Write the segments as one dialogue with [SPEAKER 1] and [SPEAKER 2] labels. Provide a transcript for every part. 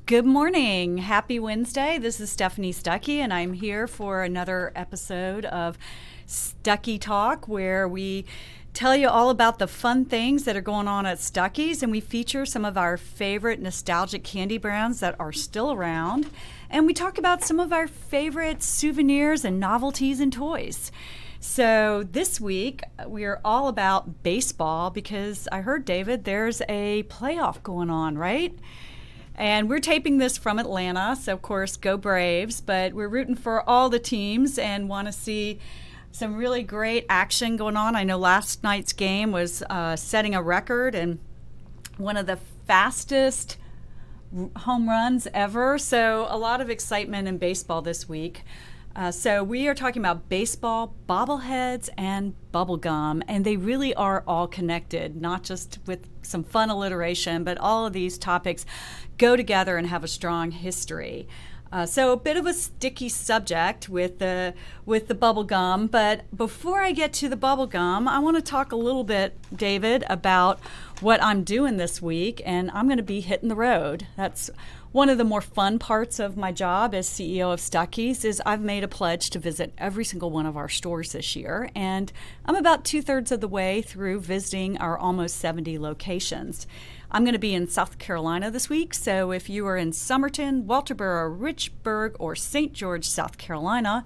[SPEAKER 1] Good morning. Happy Wednesday. This is Stephanie Stuckey, and I'm here for another episode of Stuckey Talk, where we tell you all about the fun things that are going on at Stuckey's, and we feature some of our favorite nostalgic candy brands that are still around, and we talk about some of our favorite souvenirs and novelties and toys. So this week, we are all about baseball because I heard, David, there's a playoff going on, right? And we're taping this from Atlanta, so of course, go Braves, but we're rooting for all the teams and want to see some really great action going on. I know last night's game was setting a record and one of the fastest home runs ever, so a lot of excitement in baseball this week. So we are talking about baseball, bobbleheads, and bubblegum, and they really are all connected, not just with some fun alliteration, but all of these topics go together and have a strong history. So a bit of a sticky subject with the bubblegum, but before I get to the bubblegum, I want to talk a little bit, David, about what I'm doing this week, and I'm going to be hitting the road. That's one of the more fun parts of my job as CEO of Stuckey's is I've made a pledge to visit every single one of our stores this year, and I'm about 2/3 of the way through visiting our almost 70 locations. I'm going to be in South Carolina this week, so if you are in Somerton, Walterboro, Richburg, or St. George, South Carolina,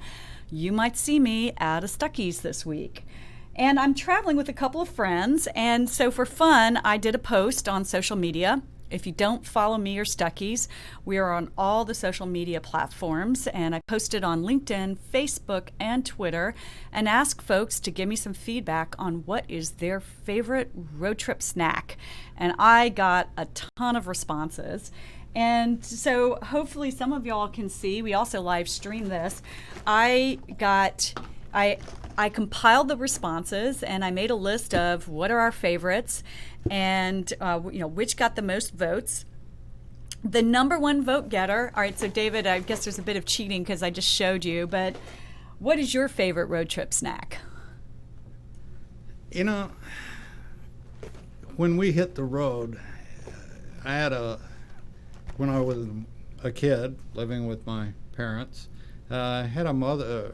[SPEAKER 1] you might see me at a Stuckey's this week. And I'm traveling with a couple of friends, and so for fun, I did a post on social media. If you don't follow me or Stuckey's, we are on all the social media platforms, and I posted on LinkedIn, Facebook, and Twitter, and asked folks to give me some feedback on what is their favorite road trip snack. And I got a ton of responses. And so hopefully some of y'all can see, we also live stream this. I compiled the responses and I made a list of what are our favorites and which got the most votes. The number one vote getter, all right, so David, I guess there's a bit of cheating because I just showed you, but what is your favorite road trip snack?
[SPEAKER 2] You know, when we hit the road, when I was a kid living with my parents, I had a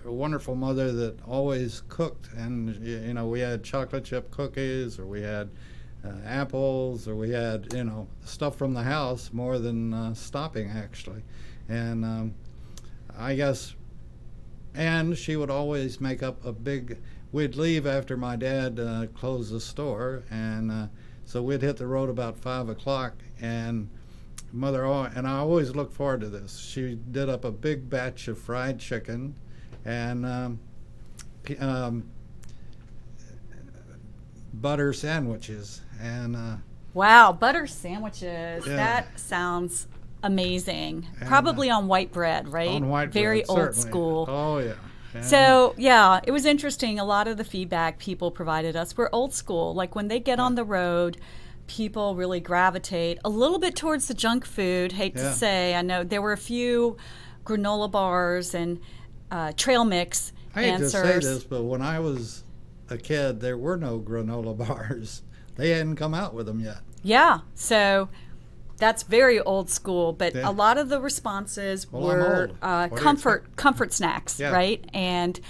[SPEAKER 2] wonderful mother that always cooked, and we had chocolate chip cookies, or we had apples, or we had stuff from the house more than stopping actually, and I guess, and she would always make up a big. We'd leave after my dad closed the store, and so we'd hit the road about 5 o'clock, and and I always look forward to this. She did up a big batch of fried chicken and butter sandwiches. And
[SPEAKER 1] wow, butter sandwiches.
[SPEAKER 2] Yeah.
[SPEAKER 1] That sounds amazing. Probably on white bread, right?
[SPEAKER 2] On white
[SPEAKER 1] Very
[SPEAKER 2] bread,
[SPEAKER 1] old
[SPEAKER 2] certainly.
[SPEAKER 1] school.
[SPEAKER 2] Oh, yeah.
[SPEAKER 1] So, yeah, it was interesting. A lot of the feedback people provided us were old school. Like when they get on the road, people really gravitate a little bit towards the junk food. Hate to say, I know there were a few granola bars and trail mix answers.
[SPEAKER 2] I hate to say this, but when I was a kid, there were no granola bars. They hadn't come out with them yet.
[SPEAKER 1] Yeah, so that's very old school, but a lot of the responses were comfort snacks, right? And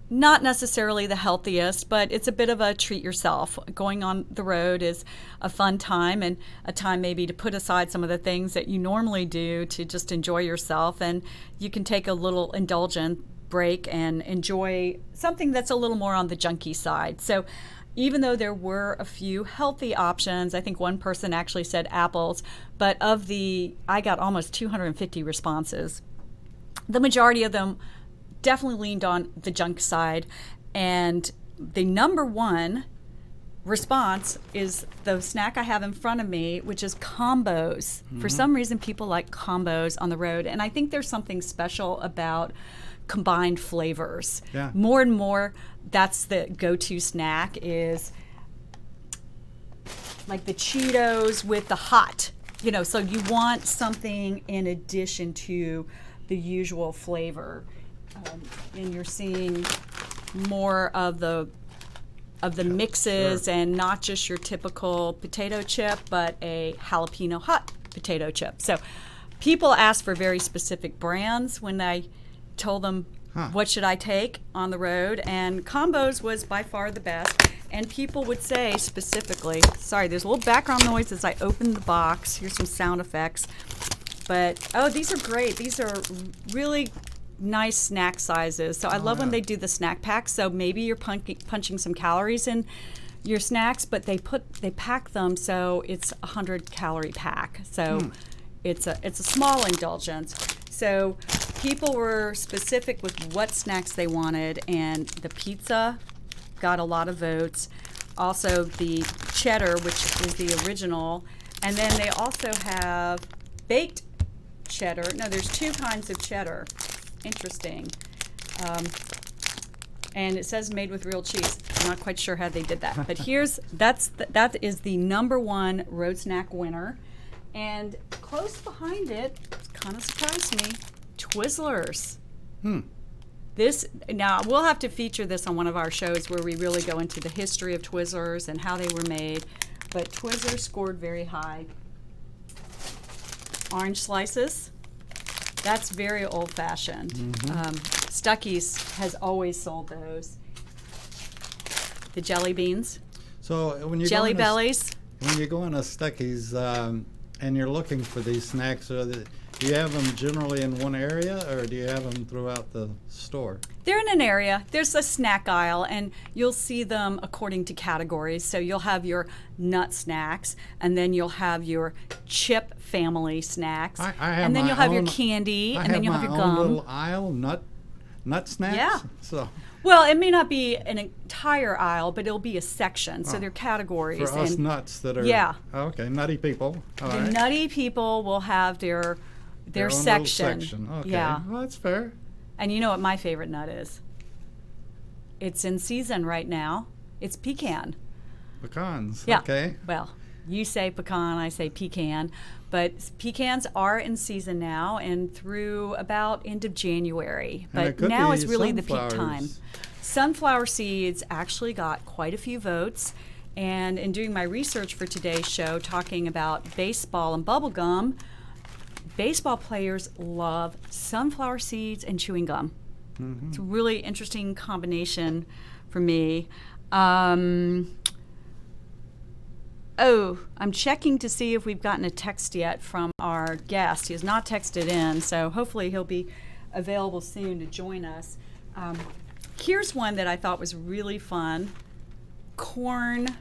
[SPEAKER 1] not necessarily the healthiest, but it's a bit of a treat yourself. Going on the road is a fun time and a time maybe to put aside some of the things that you normally do to just enjoy yourself, and you can take a little indulgent break and enjoy something that's a little more on the junky side. So even though there were a few healthy options, I think one person actually said apples, but I got almost 250 responses. The majority of them definitely leaned on the junk side, and the number one response is the snack I have in front of me, which is combos. Mm-hmm. For some reason, people like combos on the road, and I think there's something special about combined flavors.
[SPEAKER 2] Yeah.
[SPEAKER 1] More and more, that's the go-to snack is like the Cheetos with the hot, so you want something in addition to the usual flavor. And you're seeing more of the mixes, sure, and not just your typical potato chip, but a jalapeno hot potato chip. So people ask for very specific brands when I told them what should I take on the road, and combos was by far the best. And people would say specifically, sorry, there's a little background noise as I open the box. Here's some sound effects. But, oh, these are great. These are really nice snack sizes. So I love when they do the snack packs. So maybe you're punching some calories in your snacks, but they pack them so it's a 100-calorie pack. So it's a small indulgence. So people were specific with what snacks they wanted, and the pizza got a lot of votes. Also the cheddar, which is the original, and then they also have baked cheddar. No, there's two kinds of cheddar. Interesting. And it says made with real cheese. I'm not quite sure how they did that, but that is the #1 road snack winner. And close behind it, kind of surprised me, Twizzlers. Now we'll have to feature this on one of our shows where we really go into the history of Twizzlers and how they were made. But Twizzlers scored very high. Orange slices, that's very old-fashioned. Stuckey's has always sold those. The jelly beans.
[SPEAKER 2] So when you
[SPEAKER 1] Jelly Bellies.
[SPEAKER 2] When you go into Stuckey's and you're looking for these snacks, do you have them generally in one area, or do you have them throughout the store?
[SPEAKER 1] They're in an area. There's a snack aisle, and you'll see them according to categories. So you'll have your nut snacks, and then you'll have your chip family snacks,
[SPEAKER 2] I have
[SPEAKER 1] and then
[SPEAKER 2] my
[SPEAKER 1] you'll have your
[SPEAKER 2] own-
[SPEAKER 1] candy,
[SPEAKER 2] I
[SPEAKER 1] and then you'll have
[SPEAKER 2] my
[SPEAKER 1] your
[SPEAKER 2] own
[SPEAKER 1] gum.
[SPEAKER 2] little aisle, nut snacks.
[SPEAKER 1] Yeah.
[SPEAKER 2] So
[SPEAKER 1] Well, it may not be an entire aisle, but it'll be a section. So they're categories.
[SPEAKER 2] for us
[SPEAKER 1] and
[SPEAKER 2] nuts that are okay, nutty people. All
[SPEAKER 1] the
[SPEAKER 2] right.
[SPEAKER 1] nutty people will have their
[SPEAKER 2] Their own little
[SPEAKER 1] section.
[SPEAKER 2] section. Okay.
[SPEAKER 1] Yeah.
[SPEAKER 2] Well, that's fair.
[SPEAKER 1] And you know what my favorite nut is? It's in season right now. It's pecan.
[SPEAKER 2] Pecans.
[SPEAKER 1] Yeah.
[SPEAKER 2] Okay.
[SPEAKER 1] Well, you say pecan, I say pecan. But pecans are in season now and through about end of January.
[SPEAKER 2] And it
[SPEAKER 1] But
[SPEAKER 2] could
[SPEAKER 1] now
[SPEAKER 2] be
[SPEAKER 1] is really the peak time.
[SPEAKER 2] sunflowers.
[SPEAKER 1] Sunflower seeds actually got quite a few votes. And in doing my research for today's show, talking about baseball and bubble gum, baseball players love sunflower seeds and chewing gum. It's a really interesting combination for me. I'm checking to see if we've gotten a text yet from our guest. He has not texted in, so hopefully he'll be available soon to join us. Here's one that I thought was really fun. Corn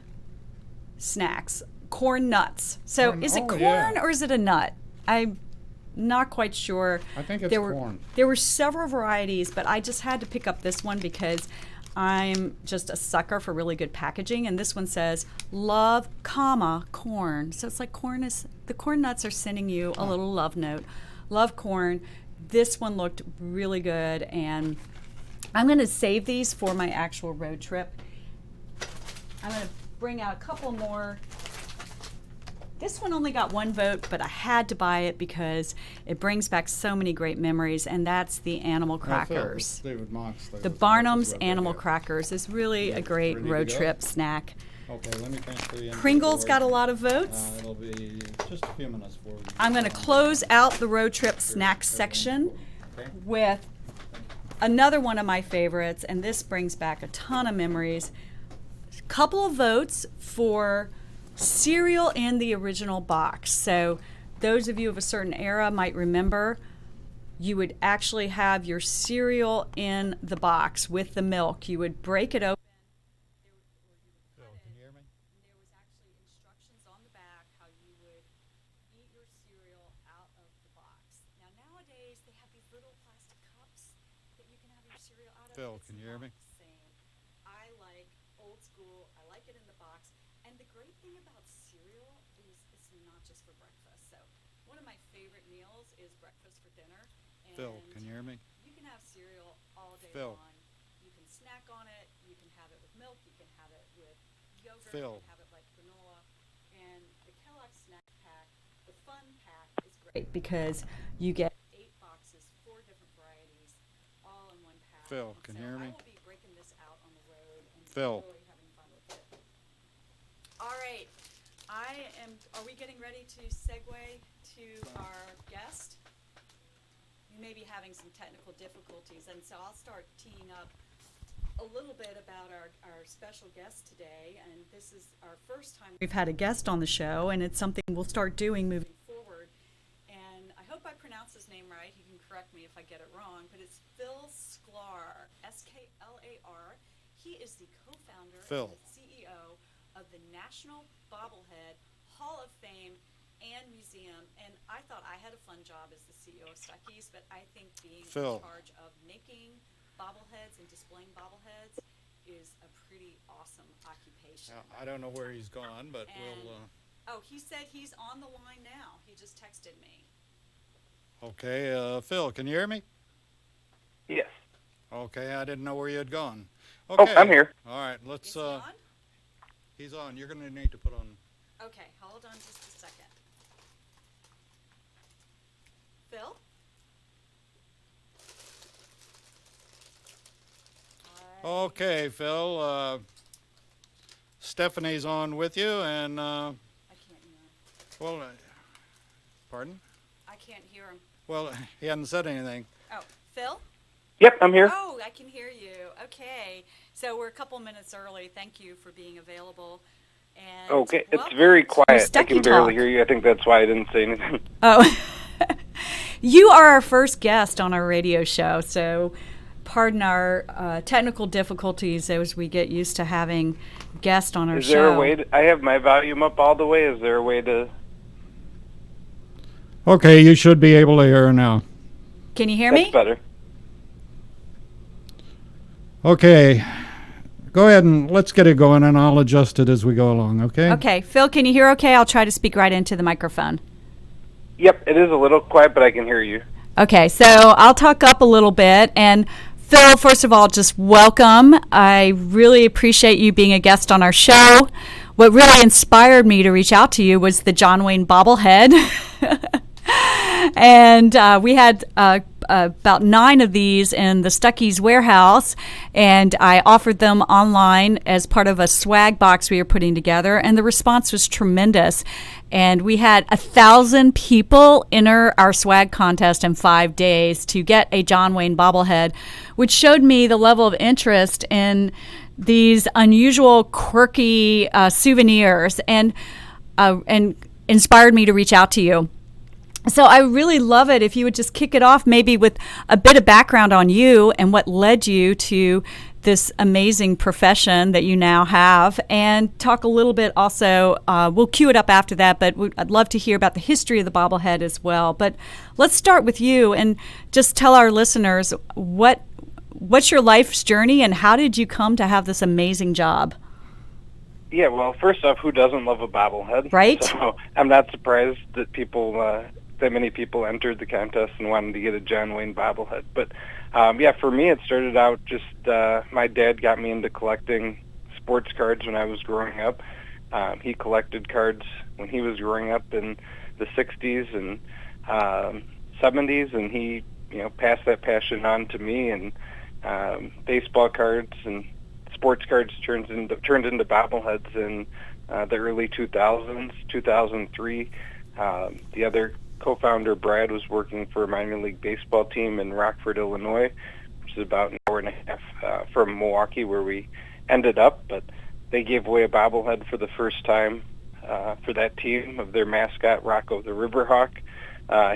[SPEAKER 1] snacks, corn nuts. So is it corn or is it a nut? I'm not quite sure.
[SPEAKER 2] I think it's corn.
[SPEAKER 1] There were several varieties, but I just had to pick up this one because I'm just a sucker for really good packaging. And this one says, love, corn. So it's like the corn nuts are sending you a little love note. Love corn. This one looked really good, and I'm going to save these for my actual road trip. I'm going to bring out a couple more. This one only got one vote, but I had to buy it because it brings back so many great memories, and that's the animal crackers. The Barnum's animal crackers is really a great road trip snack.
[SPEAKER 2] Okay, let me transfer you.
[SPEAKER 1] Pringles got a lot of votes.
[SPEAKER 2] It'll be just a few minutes for you.
[SPEAKER 1] I'm going to close out the road trip snack section with another one of my favorites, and this brings back a ton of memories. Couple of votes for cereal in the original box. So those of you of a certain era might remember you would actually have your cereal in the box with the milk. You would break it open. There was actually instructions on the back how you would eat your cereal out of the box. Now nowadays they have these little plastic cups that you can have your cereal out of.
[SPEAKER 2] Phil, can you hear me?
[SPEAKER 1] I like old school. I like it in the box. And the great thing about cereal is it's not just for breakfast. So one of my favorite meals is breakfast for dinner. And
[SPEAKER 2] Phil, can you hear me?
[SPEAKER 1] you can have cereal all day
[SPEAKER 2] Phil.
[SPEAKER 1] long. You can snack on it. You can have it with milk. You can have it with yogurt.
[SPEAKER 2] Phil.
[SPEAKER 1] You can have it like granola. And the Kellogg Snack Pack, the Fun Pack, is great because you get 8 boxes, 4 different varieties, all in one pack.
[SPEAKER 2] Phil, can you hear me?
[SPEAKER 1] I will be breaking this out on the road and
[SPEAKER 2] Phil.
[SPEAKER 1] really having fun with it. All right. Are we getting ready to segue to our guest? we may be having some technical difficulties, and so I'll start teeing up a little bit about our special guest today. And this is our first time we've had a guest on the show, and it's something we'll start doing moving forward. And I hope I pronounce his name right. He can correct me if I get it wrong, but it's Phil Sklar, Sklar. He is the co-founder and the CEO of the National Bobblehead Hall of Fame and Museum. And I thought I had a fun job as the CEO of Stuckey's, but I think being in charge of making bobbleheads and displaying bobbleheads is a pretty awesome occupation.
[SPEAKER 2] I don't know where he's gone, but we'll...
[SPEAKER 1] Oh, he said he's on the line now. He just texted me.
[SPEAKER 2] Okay, Phil, can you hear me?
[SPEAKER 3] Yes.
[SPEAKER 2] Okay, I didn't know where you had gone. Okay.
[SPEAKER 3] Oh, I'm here.
[SPEAKER 2] All right, let's...
[SPEAKER 1] Is he on?
[SPEAKER 2] He's on. You're going to need to put on...
[SPEAKER 1] Okay, hold on just a second. Phil?
[SPEAKER 2] Okay, Phil. Stephanie's on with you, and
[SPEAKER 1] I can't hear him.
[SPEAKER 2] well, pardon?
[SPEAKER 1] I can't hear him.
[SPEAKER 2] Well, he hadn't said anything.
[SPEAKER 1] Oh, Phil?
[SPEAKER 3] Yep, I'm here.
[SPEAKER 1] Oh, I can hear you. Okay, so we're a couple minutes early. Thank you for being available. And
[SPEAKER 3] Okay, it's very quiet. I
[SPEAKER 1] Stuckey
[SPEAKER 3] can barely
[SPEAKER 1] Talk.
[SPEAKER 3] hear you. I think that's why I didn't say anything.
[SPEAKER 1] Oh, you are our first guest on our radio show, so pardon our technical difficulties as we get used to having guests on our show.
[SPEAKER 3] Is there a way I have my volume up all the way. Is there a way to...
[SPEAKER 2] Okay, you should be able to hear her now.
[SPEAKER 1] Can you hear
[SPEAKER 3] That's
[SPEAKER 1] me?
[SPEAKER 3] better.
[SPEAKER 2] Okay, go ahead and let's get it going, and I'll adjust it as we go along, okay?
[SPEAKER 1] Okay, Phil, can you hear okay? I'll try to speak right into the microphone.
[SPEAKER 3] Yep, it is a little quiet, but I can hear you.
[SPEAKER 1] Okay, so I'll talk up a little bit. And Phil, first of all, just welcome. I really appreciate you being a guest on our show. What really inspired me to reach out to you was the John Wayne bobblehead. And we had about 9 of these in the Stuckey's warehouse, and I offered them online as part of a swag box we were putting together, and the response was tremendous. And we had 1,000 people enter our swag contest in 5 days to get a John Wayne bobblehead, which showed me the level of interest in these unusual, quirky souvenirs, and inspired me to reach out to you. So I really love it if you would just kick it off maybe with a bit of background on you and what led you to this amazing profession that you now have, and talk a little bit also, we'll cue it up after that, but I'd love to hear about the history of the bobblehead as well. But let's start with you and just tell our listeners what's your life's journey and how did you come to have this amazing job?
[SPEAKER 3] Yeah, well, first off, who doesn't love a bobblehead?
[SPEAKER 1] Right.
[SPEAKER 3] So I'm not surprised that that many people entered the contest and wanted to get a John Wayne bobblehead. But yeah, for me, it started out just my dad got me into collecting sports cards when I was growing up. He collected cards when he was growing up in the 60s and 70s, and he passed that passion on to me. And baseball cards and sports cards turned into bobbleheads in the early 2000s, 2003. The other co-founder, Brad, was working for a minor league baseball team in Rockford, Illinois, which is about an hour and a half from Milwaukee, where we ended up. But they gave away a bobblehead for the first time for that team of their mascot, Rocco the Riverhawk.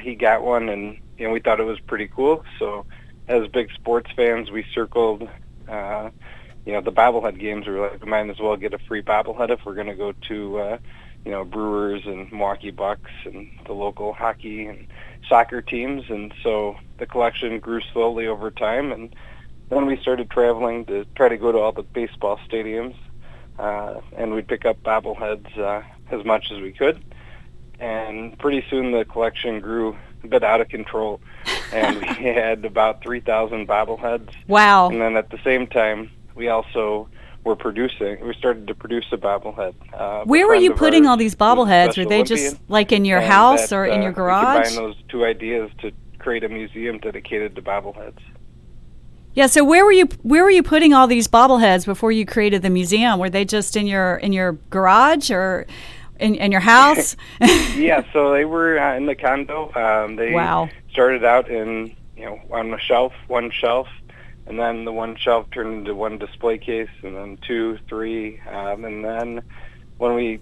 [SPEAKER 3] He got one, and we thought it was pretty cool. So as big sports fans, we circled the bobblehead games. We were like, we might as well get a free bobblehead if we're going to go to Brewers and Milwaukee Bucks and the local hockey and soccer teams. And so the collection grew slowly over time, and then we started traveling to try to go to all the baseball stadiums, and we'd pick up bobbleheads as much as we could. And pretty soon the collection grew a bit out of control, and we had about 3,000 bobbleheads.
[SPEAKER 1] Wow.
[SPEAKER 3] And then at the same time, we also we started to produce a bobblehead.
[SPEAKER 1] Where were you putting all these bobbleheads? Were they just like in your house or in your garage?
[SPEAKER 3] We combined those two ideas to create a museum dedicated to bobbleheads.
[SPEAKER 1] Yeah, so where were you putting all these bobbleheads before you created the museum? Were they just in your garage or in your house?
[SPEAKER 3] Yeah, so they were in the condo. They
[SPEAKER 1] Wow.
[SPEAKER 3] started out in on a shelf, one shelf, and then the one shelf turned into one display case, and then two, three, and then when we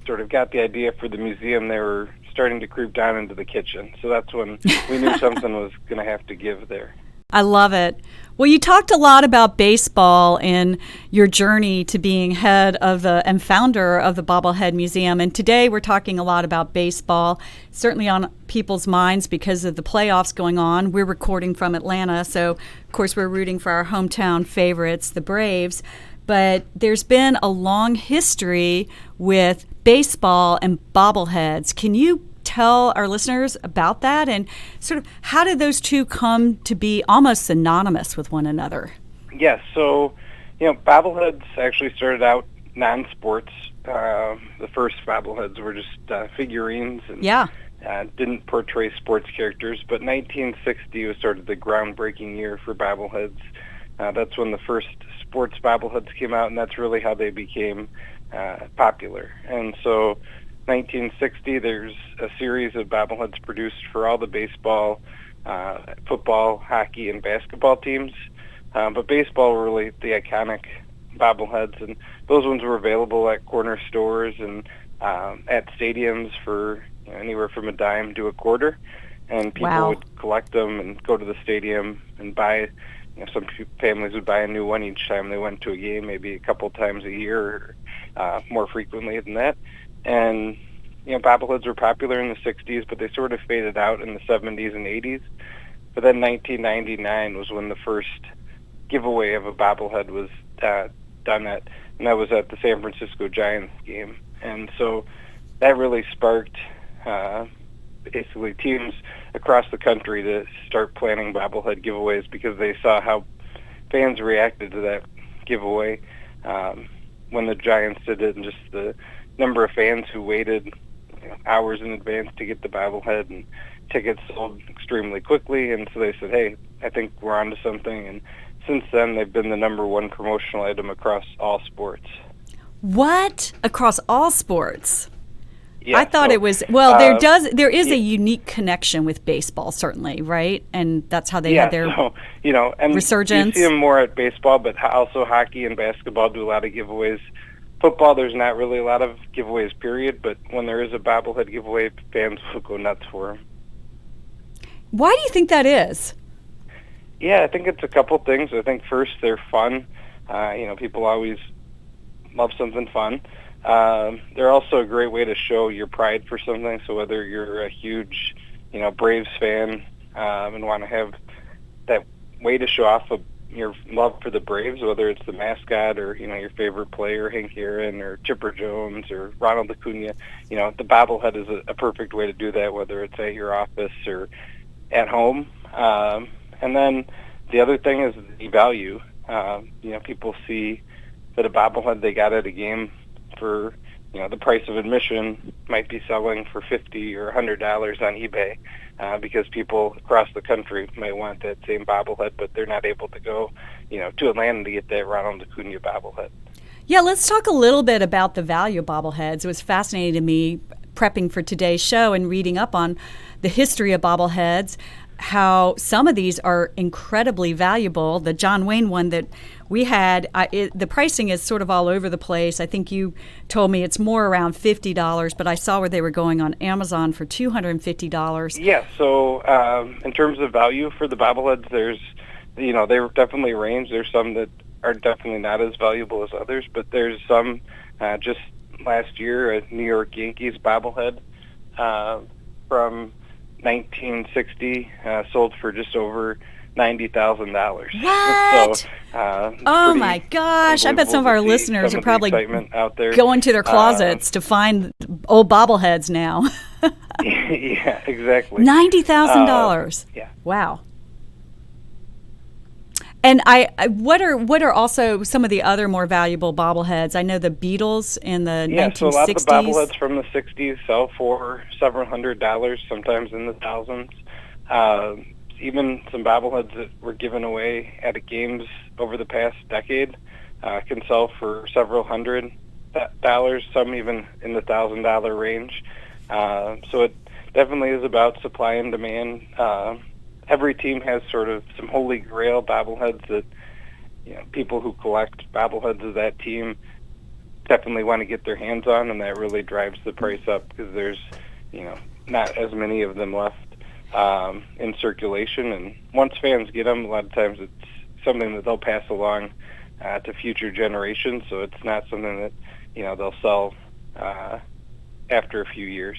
[SPEAKER 3] sort of got the idea for the museum, they were starting to creep down into the kitchen. So that's when we knew something was going to have to give there.
[SPEAKER 1] I love it. Well, you talked a lot about baseball in your journey to being head of and founder of the Bobblehead Museum. And today we're talking a lot about baseball, certainly on people's minds because of the playoffs going on. We're recording from Atlanta, so of course we're rooting for our hometown favorites, the Braves. But there's been a long history with baseball and bobbleheads. Can you tell our listeners about that, and sort of how did those two come to be almost synonymous with one another?
[SPEAKER 3] Yes, so bobbleheads actually started out non-sports. The first bobbleheads were just figurines and didn't portray sports characters, but 1960 was sort of the groundbreaking year for bobbleheads. That's when the first sports bobbleheads came out, and that's really how they became popular. And so 1960, there's a series of bobbleheads produced for all the baseball, football, hockey, and basketball teams. But baseball were really the iconic bobbleheads, and those ones were available at corner stores and at stadiums for anywhere from a dime to a quarter. And people would collect them and go to the stadium and buy. Some families would buy a new one each time they went to a game, maybe a couple times a year, or more frequently than that. And bobbleheads were popular in the 60s, but they sort of faded out in the 70s and 80s. But then 1999 was when the first giveaway of a bobblehead was done at, and that was at the San Francisco Giants game. And so that really sparked basically teams across the country to start planning bobblehead giveaways because they saw how fans reacted to that giveaway when the Giants did it, and just the number of fans who waited hours in advance to get the bobblehead, and tickets sold extremely quickly. And so they said, hey, I think we're onto something. And since then, they've been the number one promotional item across all sports.
[SPEAKER 1] What? Across all sports?
[SPEAKER 3] Yeah,
[SPEAKER 1] I thought it was, well, there is a unique connection with baseball, certainly, right? And that's how they had their
[SPEAKER 3] and
[SPEAKER 1] resurgence.
[SPEAKER 3] You see them more at baseball, but also hockey and basketball do a lot of giveaways. Football, there's not really a lot of giveaways, period, but when there is a bobblehead giveaway, fans will go nuts for them.
[SPEAKER 1] Why do you think that is?
[SPEAKER 3] Yeah, I think it's a couple things. I think first, they're fun. People always love something fun. They're also a great way to show your pride for something. So whether you're a huge, Braves fan and want to have that way to show off your love for the Braves, whether it's the mascot or your favorite player, Hank Aaron or Chipper Jones or Ronald Acuna, the bobblehead is a perfect way to do that, whether it's at your office or at home. And then the other thing is the value. People see that a bobblehead they got at a game for the price of admission might be selling for $50 or $100 on eBay because people across the country might want that same bobblehead, but they're not able to go to Atlanta to get that Ronald Acuna bobblehead.
[SPEAKER 1] Yeah, let's talk a little bit about the value of bobbleheads. It was fascinating to me prepping for today's show and reading up on the history of bobbleheads, how some of these are incredibly valuable. The John Wayne one that we had, the pricing is sort of all over the place. I think you told me it's more around $50, but I saw where they were going on Amazon for $250.
[SPEAKER 3] Yeah, so in terms of value for the bobbleheads, there's, they definitely range. There's some that are definitely not as valuable as others, but there's some, just last year, a New York Yankees bobblehead from 1960 sold for just over $90,000.
[SPEAKER 1] What?
[SPEAKER 3] So,
[SPEAKER 1] oh my gosh! I bet some of our listeners are probably
[SPEAKER 3] out there.
[SPEAKER 1] going to their closets to find old bobbleheads now.
[SPEAKER 3] Yeah, exactly.
[SPEAKER 1] $90,000.
[SPEAKER 3] Yeah.
[SPEAKER 1] Wow. And what are also some of the other more valuable bobbleheads? I know the Beatles in the 1960s.
[SPEAKER 3] So a lot of the bobbleheads from the 60s sell for several $100s, sometimes in the thousands. Even some bobbleheads that were given away at games over the past decade can sell for several $100s, some even in the $1,000 range. So it definitely is about supply and demand. every team has sort of some holy grail bobbleheads that, people who collect bobbleheads of that team definitely want to get their hands on, and that really drives the price up because there's, not as many of them left in circulation. And once fans get them, a lot of times it's something that they'll pass along to future generations. So it's not something that, they'll sell after a few years.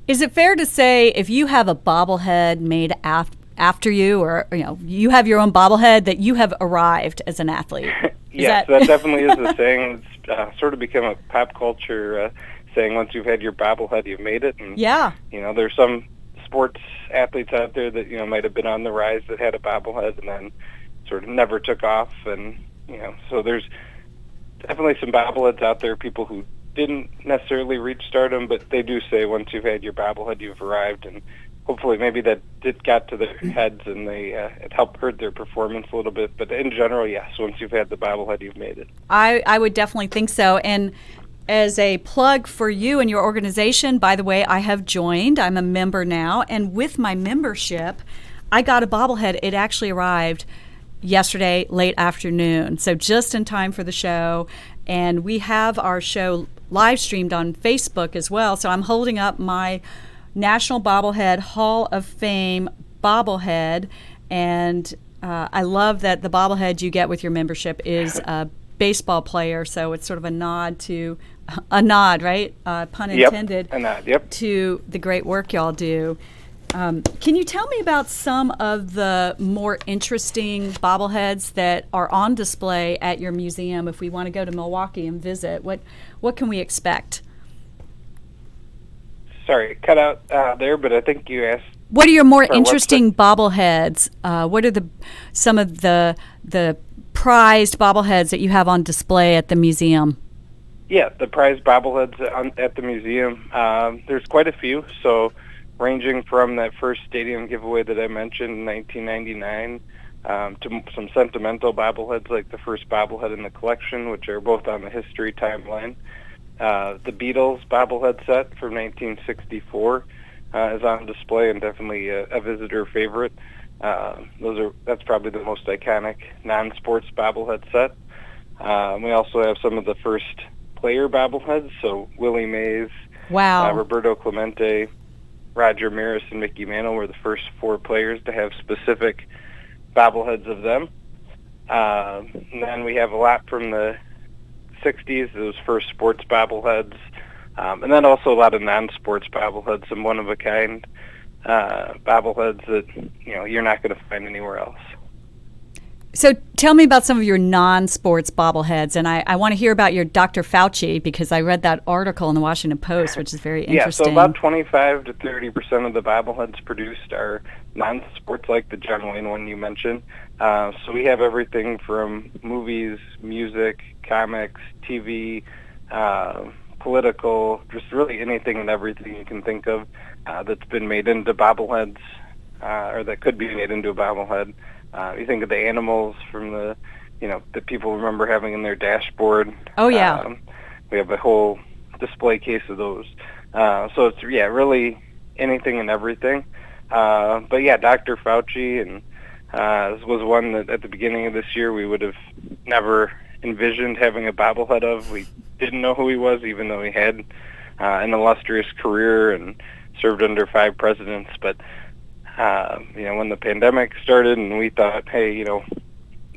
[SPEAKER 1] Is it fair to say if you have a bobblehead made after you, or you have your own bobblehead, that you have arrived as an athlete?
[SPEAKER 3] Yes, that definitely is a saying. It's sort of become a pop culture saying. Once you've had your bobblehead, you've made it. And,
[SPEAKER 1] yeah.
[SPEAKER 3] There's some sports athletes out there that might have been on the rise that had a bobblehead and then sort of never took off. And so there's definitely some bobbleheads out there. People who didn't necessarily reach stardom, but they do say once you've had your bobblehead, you've arrived. And hopefully maybe that did got to their heads and it helped hurt their performance a little bit. But in general, yes, once you've had the bobblehead, you've made it.
[SPEAKER 1] I would definitely think so. And as a plug for you and your organization, by the way, I have joined. I'm a member now. And with my membership, I got a bobblehead. It actually arrived yesterday, late afternoon. So just in time for the show. And we have our show live streamed on Facebook as well. So I'm holding up my National Bobblehead Hall of Fame bobblehead. And I love that the bobblehead you get with your membership is a baseball player. So it's sort of a nod, right? Pun intended.
[SPEAKER 3] Yep, a nod, yep.
[SPEAKER 1] To the great work y'all do. Can you tell me about some of the more interesting bobbleheads that are on display at your museum if we want to go to Milwaukee and visit? What can we expect?
[SPEAKER 3] Sorry, cut out there, but I think you asked.
[SPEAKER 1] What are your more interesting bobbleheads? What are some of the prized bobbleheads that you have on display at the museum?
[SPEAKER 3] Yeah, the prized bobbleheads at the museum. There's quite a few. So ranging from that first stadium giveaway that I mentioned in 1999 to some sentimental bobbleheads like the first bobblehead in the collection, which are both on the history timeline. The Beatles bobblehead set from 1964 is on display and definitely a visitor favorite. That's probably the most iconic non-sports bobblehead set. We also have some of the first player bobbleheads, so Willie Mays,
[SPEAKER 1] wow,
[SPEAKER 3] Roberto Clemente, Roger Maris, and Mickey Mantle were the first four players to have specific bobbleheads of them. And then we have a lot from the 60s, those first sports bobbleheads, and then also a lot of non-sports bobbleheads, some one-of-a-kind bobbleheads that you're not going to find anywhere else.
[SPEAKER 1] So tell me about some of your non-sports bobbleheads, and I want to hear about your Dr. Fauci because I read that article in the Washington Post, which is very interesting.
[SPEAKER 3] Yeah, so about 25 to 30% of the bobbleheads produced are non-sports, like the John Wayne one you mentioned. So we have everything from movies, music, comics, TV, political, just really anything and everything you can think of that's been made into bobbleheads or that could be made into a bobblehead. You think of the animals from that people remember having in their dashboard.
[SPEAKER 1] Oh, yeah.
[SPEAKER 3] We have a whole display case of those. So it's, really anything and everything. But yeah, Dr. Fauci and this was one that at the beginning of this year we would have never envisioned having a bobblehead of. We didn't know who he was, even though he had an illustrious career and served under 5 presidents. But when the pandemic started and we thought, hey,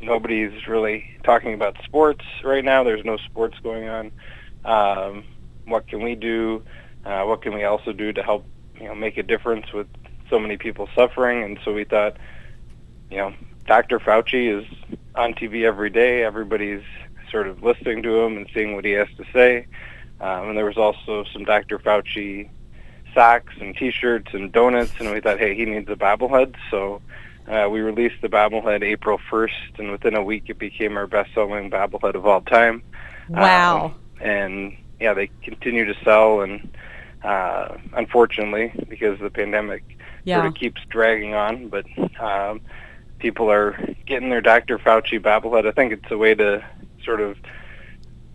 [SPEAKER 3] nobody's really talking about sports right now. There's no sports going on. What can we do? What can we also do to help, make a difference with so many people suffering? And so we thought, Dr. Fauci is on TV every day. Everybody's sort of listening to him and seeing what he has to say. And there was also some Dr. Fauci socks and T-shirts and donuts, and we thought, hey, he needs a bobblehead. So we released the bobblehead April 1st, and within a week it became our best-selling bobblehead of all time.
[SPEAKER 1] Wow.
[SPEAKER 3] And yeah, they continue to sell, and unfortunately, because the pandemic sort of keeps dragging on, but people are getting their Dr. Fauci bobblehead. I think it's a way to sort of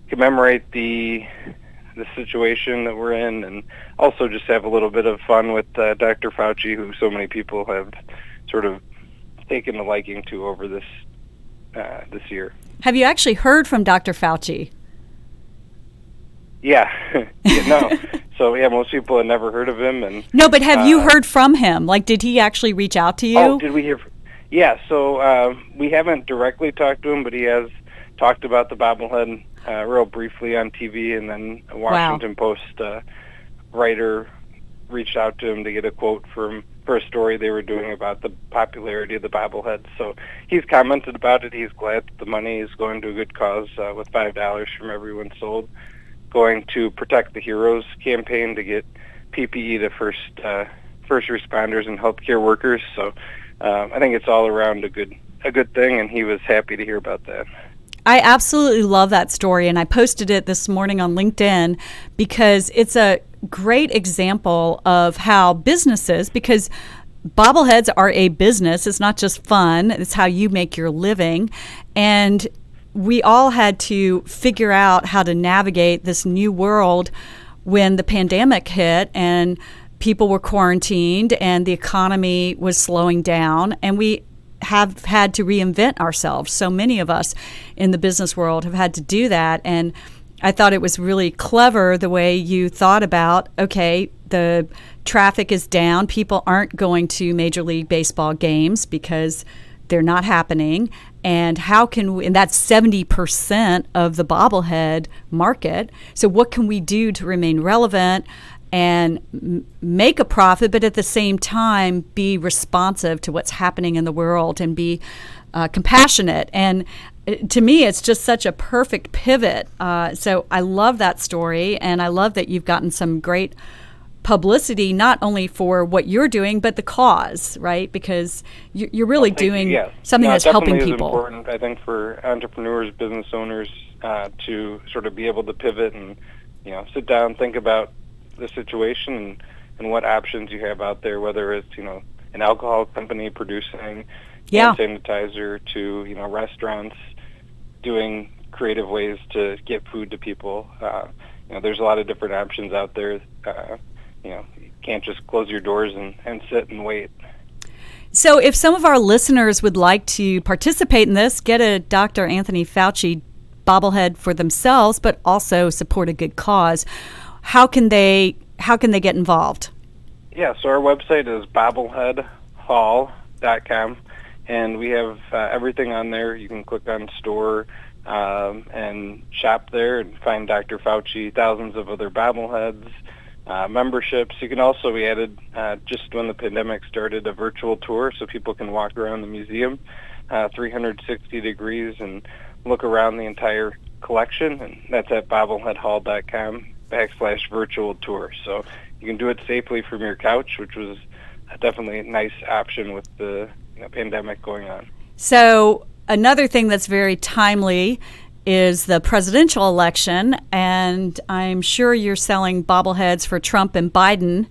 [SPEAKER 3] commemorate the situation that we're in, and also just have a little bit of fun with Dr. Fauci, who so many people have sort of taken a liking to over this year.
[SPEAKER 1] Have you actually heard from Dr. Fauci?
[SPEAKER 3] Yeah, no. So yeah, most people had never heard of him, and
[SPEAKER 1] no. But have you heard from him? Like, did he actually reach out to you?
[SPEAKER 3] Oh, did we hear? Yeah. So we haven't directly talked to him, but he has talked about the bobblehead real briefly on TV, and then a Washington Post writer reached out to him to get a quote for a story they were doing about the popularity of the bobblehead. So he's commented about it. He's glad that the money is going to a good cause with $5 from every one sold, going to Protect the Heroes campaign to get PPE to first responders and healthcare workers. So I think it's all around a good thing, and he was happy to hear about that.
[SPEAKER 1] I absolutely love that story, and I posted it this morning on LinkedIn because it's a great example of how businesses, because bobbleheads are a business, it's not just fun, it's how you make your living, and we all had to figure out how to navigate this new world when the pandemic hit and people were quarantined and the economy was slowing down, and we have had to reinvent ourselves. So many of us in the business world have had to do that. And I thought it was really clever the way you thought about, okay, the traffic is down. People aren't going to Major League Baseball games because they're not happening. And how can we, and that's 70% of the bobblehead market. So what can we do to remain relevant and make a profit, but at the same time be responsive to what's happening in the world and be compassionate? And to me, it's just such a perfect pivot. So I love that story, and I love that you've gotten some great publicity, not only for what you're doing, but the cause, right? Because you're really doing something that's helping people.
[SPEAKER 3] It definitely is important, I think, for entrepreneurs, business owners to sort of be able to pivot and, sit down, think about the situation and what options you have out there, whether it's, an alcohol company producing hand sanitizer to, restaurants doing creative ways to get food to people. There's a lot of different options out there. You can't just close your doors and sit and wait.
[SPEAKER 1] So if some of our listeners would like to participate in this, get a Dr. Anthony Fauci bobblehead for themselves, but also support a good cause, how can they get involved?
[SPEAKER 3] Yeah, so our website is bobbleheadhall.com, and we have everything on there. You can click on store and shop there and find Dr. Fauci, thousands of other bobbleheads, memberships. You can also, we added, just when the pandemic started, a virtual tour so people can walk around the museum 360 degrees and look around the entire collection, and that's at bobbleheadhall.com/virtual tour. So you can do it safely from your couch, which was definitely a nice option with the pandemic going on.
[SPEAKER 1] So another thing that's very timely is the presidential election, and I'm sure you're selling bobbleheads for Trump and Biden.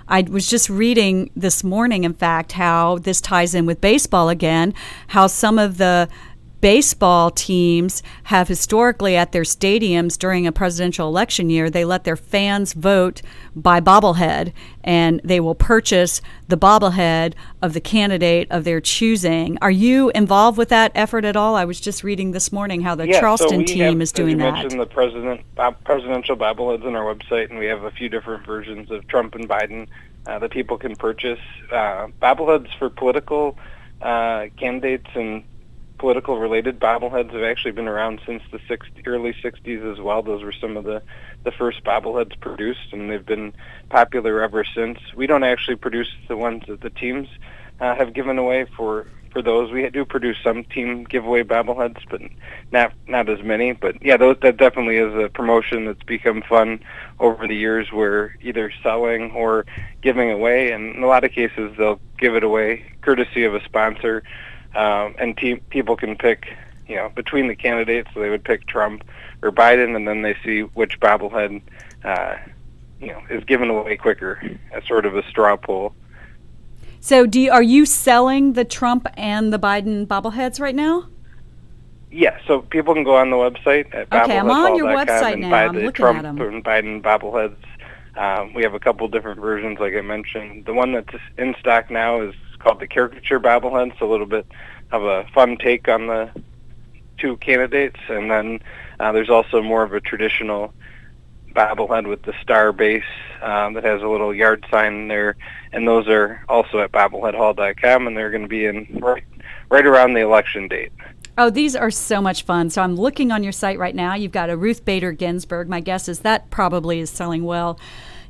[SPEAKER 1] I was just reading this morning, in fact, how this ties in with baseball again, how some of the baseball teams have historically at their stadiums during a presidential election year, they let their fans vote by bobblehead, and they will purchase the bobblehead of the candidate of their choosing. Are you involved with that effort at all? I was just reading this morning how the Charleston team is doing that.
[SPEAKER 3] You mentioned the presidential bobbleheads on our website, and we have a few different versions of Trump and Biden that people can purchase. Bobbleheads for political candidates and political-related bobbleheads have actually been around since the early 60s as well. Those were some of the first bobbleheads produced, and they've been popular ever since. We don't actually produce the ones that the teams have given away for those. We do produce some team giveaway bobbleheads, but not as many. But yeah, that definitely is a promotion that's become fun over the years. We're either selling or giving away, and in a lot of cases they'll give it away courtesy of a sponsor. And people can pick, between the candidates. So they would pick Trump or Biden, and then they see which bobblehead, is given away quicker as sort of a straw poll.
[SPEAKER 1] So are you selling the Trump and the Biden bobbleheads right now?
[SPEAKER 3] Yeah, so people can go on the website at
[SPEAKER 1] Okay, I'm on your website
[SPEAKER 3] and
[SPEAKER 1] now.
[SPEAKER 3] buy
[SPEAKER 1] I'm
[SPEAKER 3] the
[SPEAKER 1] looking
[SPEAKER 3] Trump
[SPEAKER 1] at them.
[SPEAKER 3] and Biden bobbleheads. We have a couple different versions, like I mentioned. The one that's in stock now is called the caricature bobblehead. It's a little bit of a fun take on the two candidates. And then there's also more of a traditional bobblehead with the star base that has a little yard sign there, and those are also at bobbleheadhall.com, and they're going to be in right around the election date.
[SPEAKER 1] Oh, these are so much fun. So I'm looking on your site right now. You've got a Ruth Bader Ginsburg. My guess is that probably is selling well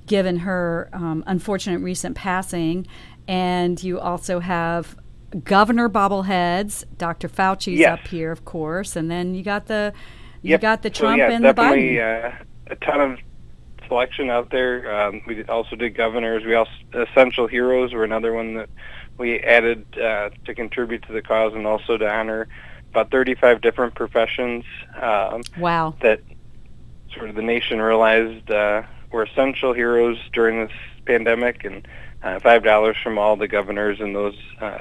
[SPEAKER 1] given her unfortunate recent passing. And you also have governor bobbleheads. Dr. Fauci's
[SPEAKER 3] Yes.
[SPEAKER 1] up here, of course. And then you got the
[SPEAKER 3] Yep.
[SPEAKER 1] got the
[SPEAKER 3] So,
[SPEAKER 1] Trump
[SPEAKER 3] yeah,
[SPEAKER 1] and the
[SPEAKER 3] definitely,
[SPEAKER 1] Biden.
[SPEAKER 3] A ton of selection out there. We also did governors. We also Essential Heroes were another one that we added to contribute to the cause and also to honor about 35 different professions
[SPEAKER 1] Wow.
[SPEAKER 3] that sort of the nation realized were essential heroes during this pandemic, and $5 from all the governors and those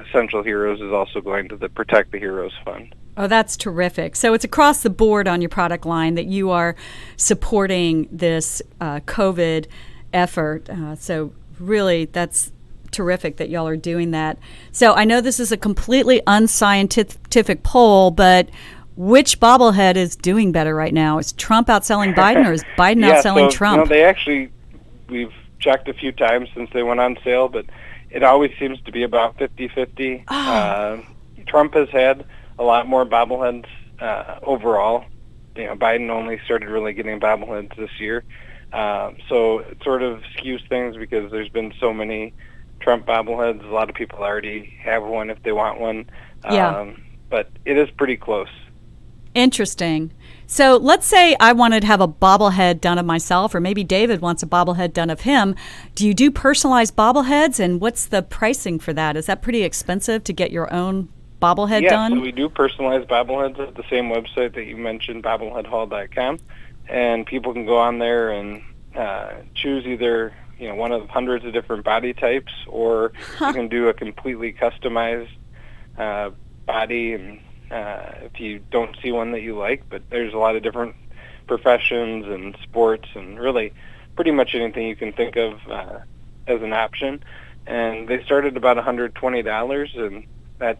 [SPEAKER 3] essential heroes is also going to the Protect the Heroes Fund.
[SPEAKER 1] Oh, that's terrific. So it's across the board on your product line that you are supporting this COVID effort. So really, that's terrific that y'all are doing that. So I know this is a completely unscientific poll, but which bobblehead is doing better right now? Is Trump outselling Biden, or is Biden outselling Trump?
[SPEAKER 3] We've checked a few times since they went on sale, but it always seems to be about 50-50. Trump has had a lot more bobbleheads overall. Biden only started really getting bobbleheads this year. So it sort of skews things because there's been so many Trump bobbleheads. A lot of people already have one if they want one.
[SPEAKER 1] Yeah.
[SPEAKER 3] But it is pretty close.
[SPEAKER 1] Interesting. So let's say I wanted to have a bobblehead done of myself, or maybe David wants a bobblehead done of him. Do you do personalized bobbleheads, and what's the pricing for that? Is that pretty expensive to get your own bobblehead done?
[SPEAKER 3] Yeah, so we do personalized bobbleheads at the same website that you mentioned, bobbleheadhall.com, and people can go on there and choose either one of hundreds of different body types, or you can do a completely customized body, and if you don't see one that you like, but there's a lot of different professions and sports and really pretty much anything you can think of as an option. And they start at about $120, and that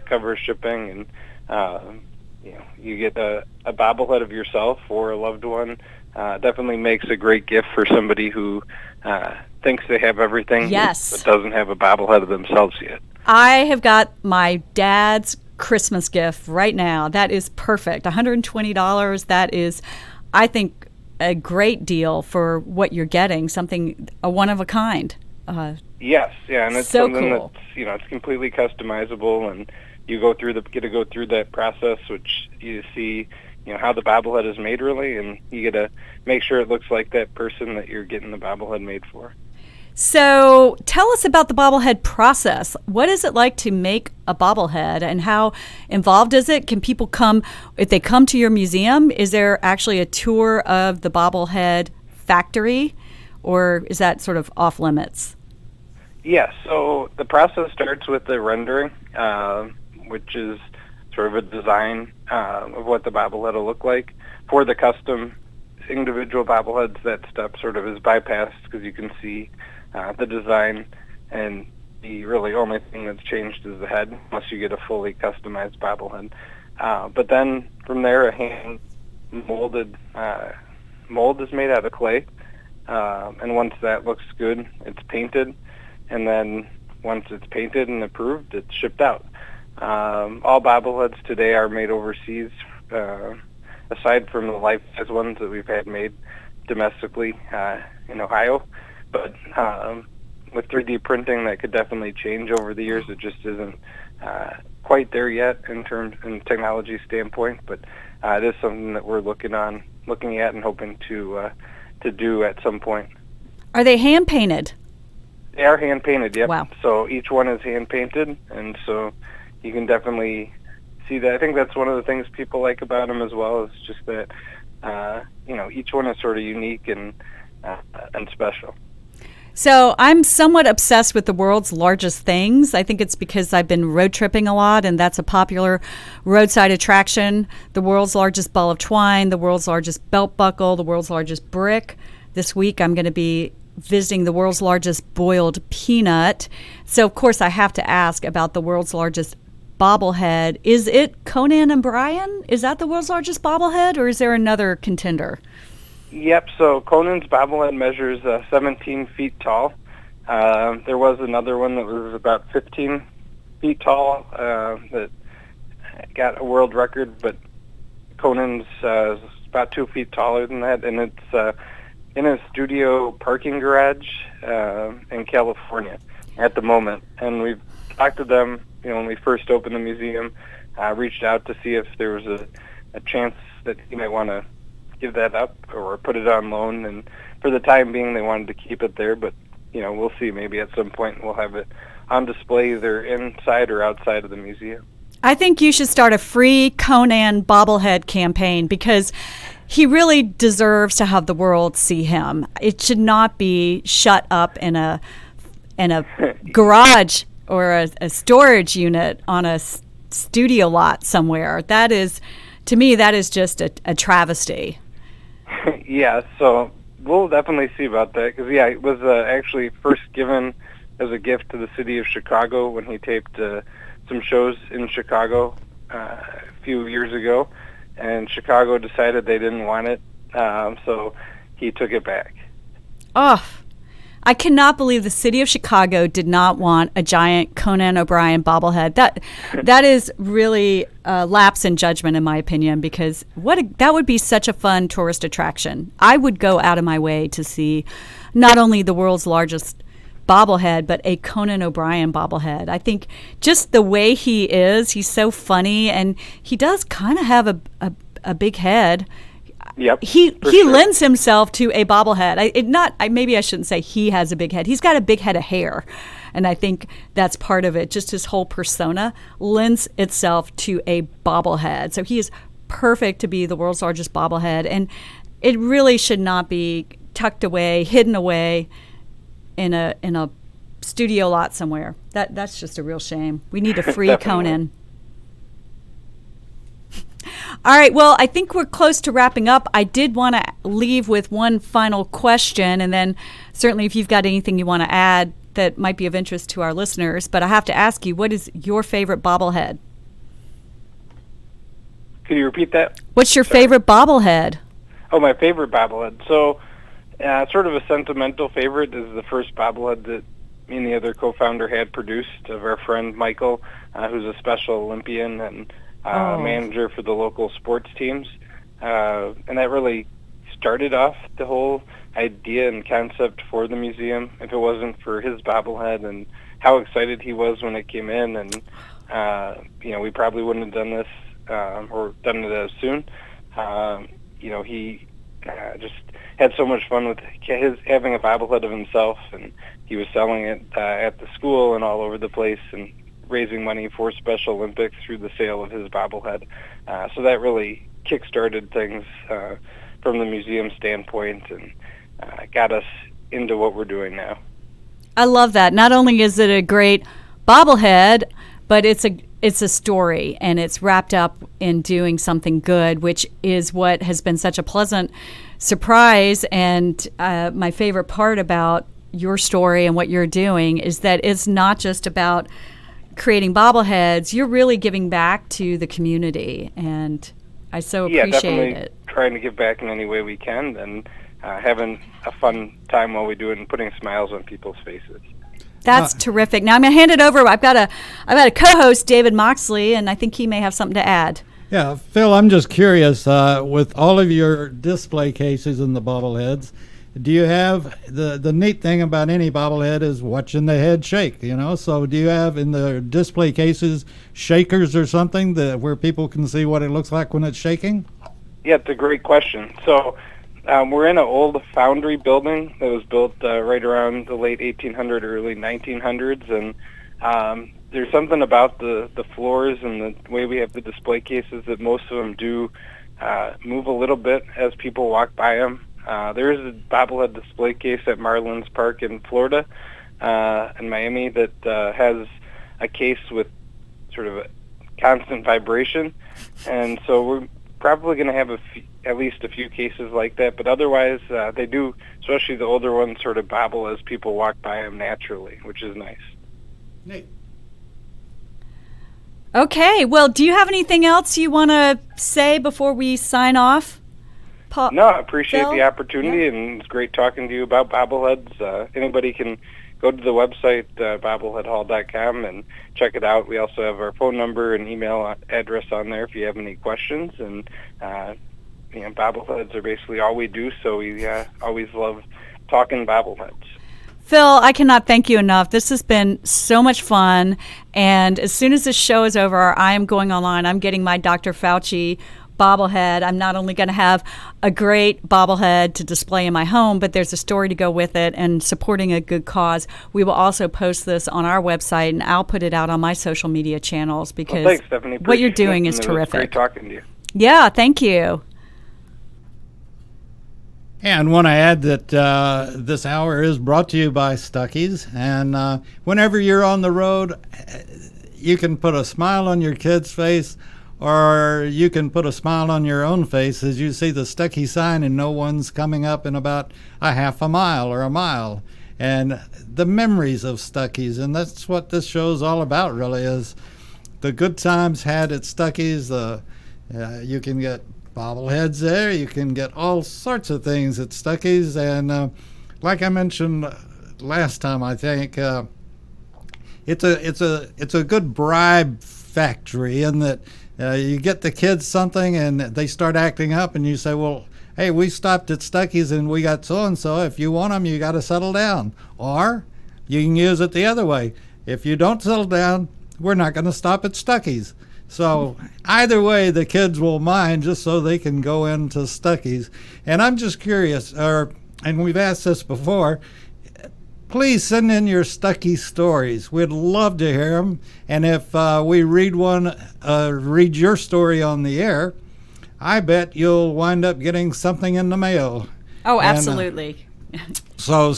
[SPEAKER 3] covers shipping, and you get a bobblehead of yourself or a loved one. Definitely makes a great gift for somebody who thinks they have everything,
[SPEAKER 1] Yes.
[SPEAKER 3] but doesn't have a bobblehead of themselves yet.
[SPEAKER 1] I have got my dad's Christmas gift right now. That is perfect. $120. That is, I think, a great deal for what you're getting. Something a one of a kind.
[SPEAKER 3] Yes, yeah, and it's
[SPEAKER 1] so
[SPEAKER 3] something
[SPEAKER 1] cool.
[SPEAKER 3] that's it's completely customizable, and you get to go through that process, which you see how the bobblehead is made really, and you get to make sure it looks like that person that you're getting the bobblehead made for.
[SPEAKER 1] So tell us about the bobblehead process. What is it like to make a bobblehead, and how involved is it? Can people come, if they come to your museum, is there actually a tour of the bobblehead factory, or is that sort of off limits?
[SPEAKER 3] Yes, so the process starts with the rendering, which is sort of a design of what the bobblehead will look like. For the custom individual bobbleheads, that step sort of is bypassed because you can see the design, and the really only thing that's changed is the head, unless you get a fully customized bobblehead. But then from there, a hand molded mold is made out of clay, and once that looks good, it's painted, and then once it's painted and approved, it's shipped out. All bobbleheads today are made overseas, aside from the life-size ones that we've had made domestically in Ohio. But with 3D printing, that could definitely change over the years. It just isn't quite there yet in technology standpoint. But it is something that we're looking at, and hoping to do at some point.
[SPEAKER 1] Are they hand painted?
[SPEAKER 3] They are hand painted. Yep.
[SPEAKER 1] Wow.
[SPEAKER 3] So each one is hand painted, and so you can definitely see that. I think that's one of the things people like about them as well, is just that each one is sort of unique and special.
[SPEAKER 1] So I'm somewhat obsessed with the world's largest things. I think it's because I've been road tripping a lot, and that's a popular roadside attraction. The world's largest ball of twine, the world's largest belt buckle, the world's largest brick. This week I'm going to be visiting the world's largest boiled peanut. So, of course, I have to ask about the world's largest bobblehead. Is it Conan O'Brien? Is that the world's largest bobblehead, or is there another contender?
[SPEAKER 3] Yep, so Conan's bobblehead measures 17 feet tall. There was another one that was about 15 feet tall that got a world record, but Conan's is about 2 feet taller than that, and it's in a studio parking garage in California at the moment. And we've talked to them, when we first opened the museum, reached out to see if there was a chance that he might want to give that up or put it on loan. And for the time being, they wanted to keep it there, but we'll see. Maybe at some point we'll have it on display either inside or outside of the museum.
[SPEAKER 1] I think you should start a free Conan bobblehead campaign because he really deserves to have the world see him. It should not be shut up in a garage or a storage unit on a studio lot somewhere. That is, to me, that is just a travesty.
[SPEAKER 3] Yeah, so we'll definitely see about that because, it was actually first given as a gift to the city of Chicago when he taped some shows in Chicago a few years ago, and Chicago decided they didn't want it, so he took it back.
[SPEAKER 1] Oh, I cannot believe the city of Chicago did not want a giant Conan O'Brien bobblehead. That is really a lapse in judgment, in my opinion, because that would be such a fun tourist attraction. I would go out of my way to see not only the world's largest bobblehead, but a Conan O'Brien bobblehead. I think just the way he is, he's so funny, and he does kind of have a big head.
[SPEAKER 3] Yep.
[SPEAKER 1] He lends himself to a bobblehead. Maybe I shouldn't say he has a big head. He's got a big head of hair, and I think that's part of it. Just his whole persona lends itself to a bobblehead. So he is perfect to be the world's largest bobblehead, and it really should not be tucked away, hidden away in a studio lot somewhere. That's just a real shame. We need a free Conan. All right, well, I think we're close to wrapping up. I did want to leave with one final question, and then certainly if you've got anything you want to add that might be of interest to our listeners. But I have to ask you, what is your favorite bobblehead?
[SPEAKER 3] Could you repeat that?
[SPEAKER 1] What's your favorite bobblehead?
[SPEAKER 3] Oh, my favorite bobblehead. So sort of a sentimental favorite is the first bobblehead that me and the other co-founder had produced of our friend Michael, who's a Special Olympian and manager for the local sports teams. And that really started off the whole idea and concept for the museum. If it wasn't for his bobblehead and how excited he was when it came in, and we probably wouldn't have done this or done it as soon. He just had so much fun with having a bobblehead of himself, and he was selling it at the school and all over the place, and raising money for Special Olympics through the sale of his bobblehead. So that really kick-started things from the museum standpoint and got us into what we're doing now.
[SPEAKER 1] I love that. Not only is it a great bobblehead, but it's a story, and it's wrapped up in doing something good, which is what has been such a pleasant surprise. And my favorite part about your story and what you're doing is that it's not just about creating bobbleheads. You're really giving back to the community, and I so appreciate
[SPEAKER 3] definitely
[SPEAKER 1] it.
[SPEAKER 3] Trying to give back in any way we can, and having a fun time while we do it and putting smiles on people's faces.
[SPEAKER 1] That's terrific. Now I'm going to hand it over. I've got a co-host, David Moxley, and I think he may have something to add.
[SPEAKER 2] Yeah, Phil, I'm just curious, with all of your display cases and the bobbleheads, do you have the neat thing about any bobblehead is watching the head shake, so do you have in the display cases shakers or something where people can see what it looks like when it's shaking?
[SPEAKER 3] Yeah, it's a great question. So we're in an old foundry building that was built right around the late 1800s, early 1900s, and there's something about the floors and the way we have the display cases that most of them do move a little bit as people walk by them. There is a bobblehead display case at Marlins Park in Florida, in Miami, that has a case with sort of a constant vibration, and so probably going to have at least a few cases like that, but otherwise they do, especially the older ones, sort of bobble as people walk by them naturally, which is nice.
[SPEAKER 2] Neat.
[SPEAKER 1] Okay, well, do you have anything else you want to say before we sign off?
[SPEAKER 3] No, I appreciate
[SPEAKER 1] Phil?
[SPEAKER 3] the opportunity,
[SPEAKER 1] Yeah.
[SPEAKER 3] and it's great talking to you about bobbleheads. Anybody can go to the website, bobbleheadhall.com, and check it out. We also have our phone number and email address on there if you have any questions. And bobbleheads are basically all we do, so we always love talking bobbleheads.
[SPEAKER 1] Phil, I cannot thank you enough. This has been so much fun. And as soon as this show is over, I am going online. I'm getting my Dr. Fauci bobblehead. I'm not only going to have a great bobblehead to display in my home, but there's a story to go with it and supporting a good cause. We will also post this on our website, and I'll put it out on my social media channels because
[SPEAKER 3] thanks, Stephanie.
[SPEAKER 1] what you're
[SPEAKER 3] Appreciate
[SPEAKER 1] doing
[SPEAKER 3] it,
[SPEAKER 1] is
[SPEAKER 3] and it was
[SPEAKER 1] terrific.
[SPEAKER 3] great talking to you.
[SPEAKER 1] Yeah, thank you.
[SPEAKER 2] And want to add that this hour is brought to you by Stuckey's. And whenever you're on the road, you can put a smile on your kid's face, or you can put a smile on your own face as you see the Stuckey sign and no one's coming up in about a half a mile or a mile. And the memories of Stuckey's, and that's what this show's all about, really, is the good times had at Stuckey's. You can get bobbleheads there. You can get all sorts of things at Stuckey's, and like I mentioned last time, I think it's a good bribe factory in that you get the kids something and they start acting up, and you say, well, hey, we stopped at Stuckey's and we got so and so. If you want them, you got to settle down. Or you can use it the other way. If you don't settle down, we're not going to stop at Stuckey's. So either way, the kids will mind just so they can go into Stuckey's. And I'm just curious, and we've asked this before, please send in your Stuckey stories. We'd love to hear them. And if we read your story on the air, I bet you'll wind up getting something in the mail.
[SPEAKER 1] Oh, absolutely.
[SPEAKER 2] So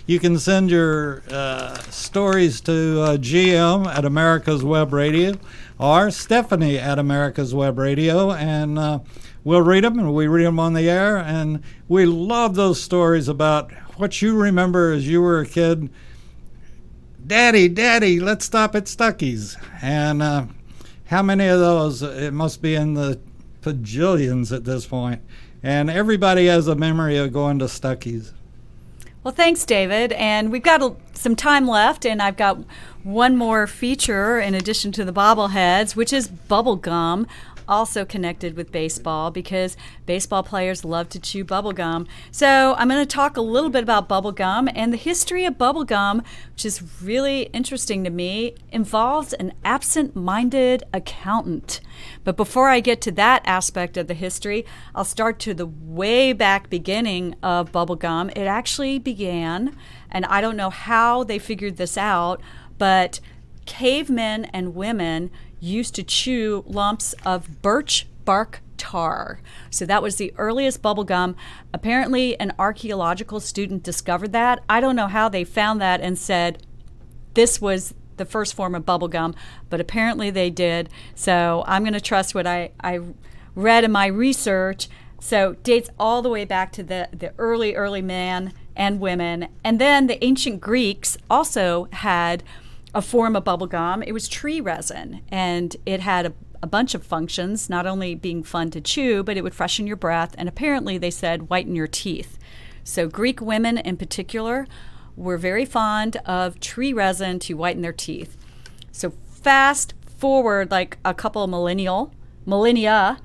[SPEAKER 2] you can send your stories to GM at America's Web Radio or Stephanie at America's Web Radio, and we'll read them, and we read them on the air. And we love those stories about what you remember as you were a kid. Daddy, let's stop at Stuckey's. And how many of those? It must be in the bajillions at this point. And everybody has a memory of going to Stuckey's.
[SPEAKER 1] Well, thanks, David. And we've got some time left, and I've got one more feature in addition to the bobbleheads, which is bubble gum, also connected with baseball because baseball players love to chew bubble gum. So I'm going to talk a little bit about bubble gum, and the history of bubble gum, which is really interesting to me, involves an absent-minded accountant. But before I get to that aspect of the history, I'll start to the way back beginning of bubble gum. It actually began, and I don't know how they figured this out, but cavemen and women used to chew lumps of birch bark tar. So that was the earliest bubble gum. Apparently, an archaeological student discovered that. I don't know how they found that and said this was the first form of bubble gum, but apparently they did. So I'm going to trust what I read in my research. So dates all the way back to the early man and women. And then the ancient Greeks also had a form of bubble gum. It was tree resin, and it had a bunch of functions, not only being fun to chew, but it would freshen your breath, and apparently they said whiten your teeth. So Greek women in particular were very fond of tree resin to whiten their teeth. So fast forward like a couple of millennia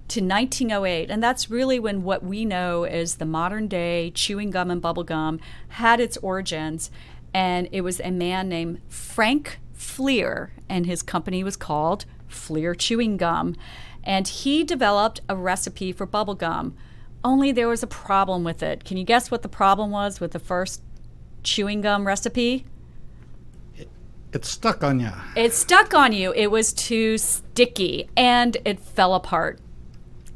[SPEAKER 1] to 1908, and that's really when what we know as the modern day chewing gum and bubble gum had its origins. And it was a man named Frank Fleer, and his company was called Fleer Chewing Gum. And he developed a recipe for bubble gum, only there was a problem with it. Can you guess what the problem was with the first chewing gum recipe?
[SPEAKER 2] It stuck on you.
[SPEAKER 1] It stuck on you. It was too sticky, and it fell apart.